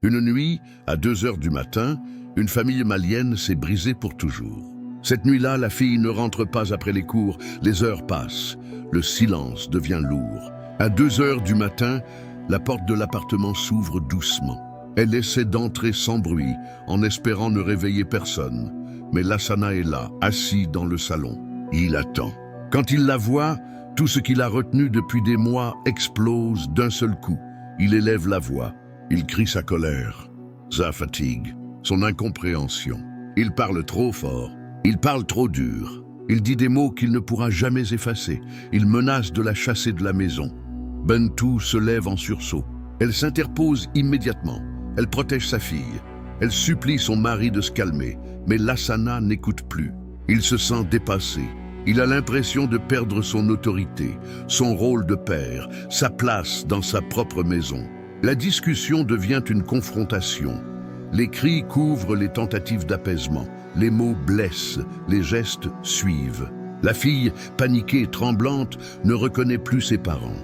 Une nuit, à 2 heures du matin, une famille malienne s'est brisée pour toujours. Cette nuit-là, la fille ne rentre pas après les cours, les heures passent, le silence devient lourd. À 2 heures du matin, la porte de l'appartement s'ouvre doucement. Elle essaie d'entrer sans bruit, en espérant ne réveiller personne. Mais Lassana est là, assis dans le salon. Il attend. Quand il la voit, tout ce qu'il a retenu depuis des mois explose d'un seul coup. Il élève la voix. Il crie sa colère, sa fatigue, son incompréhension. Il parle trop fort, il parle trop dur. Il dit des mots qu'il ne pourra jamais effacer. Il menace de la chasser de la maison. Bentou se lève en sursaut. Elle s'interpose immédiatement. Elle protège sa fille. Elle supplie son mari de se calmer. Mais Lassana n'écoute plus. Il se sent dépassé. Il a l'impression de perdre son autorité, son rôle de père, sa place dans sa propre maison. La discussion devient une confrontation. Les cris couvrent les tentatives d'apaisement. Les mots blessent, les gestes suivent. La fille, paniquée et tremblante, ne reconnaît plus ses parents.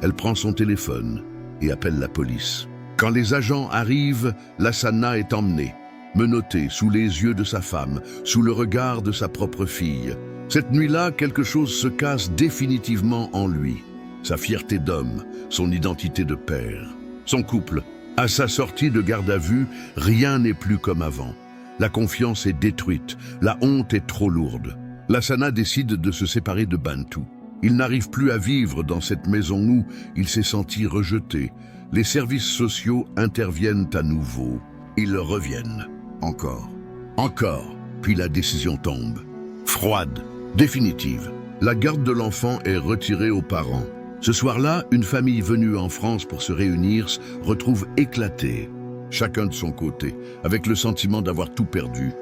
Elle prend son téléphone et appelle la police. Quand les agents arrivent, Lassana est emmenée, menottée sous les yeux de sa femme, sous le regard de sa propre fille. Cette nuit-là, quelque chose se casse définitivement en lui. Sa fierté d'homme, son identité de père. Son couple. À sa sortie de garde à vue, rien n'est plus comme avant. La confiance est détruite, la honte est trop lourde. Lassana décide de se séparer de Bentou. Il n'arrive plus à vivre dans cette maison où il s'est senti rejeté. Les services sociaux interviennent à nouveau. Ils reviennent. Encore. Puis la décision tombe. Froide, définitive. La garde de l'enfant est retirée aux parents. Ce soir-là, une famille venue en France pour se réunir retrouve éclatée, chacun de son côté, avec le sentiment d'avoir tout perdu.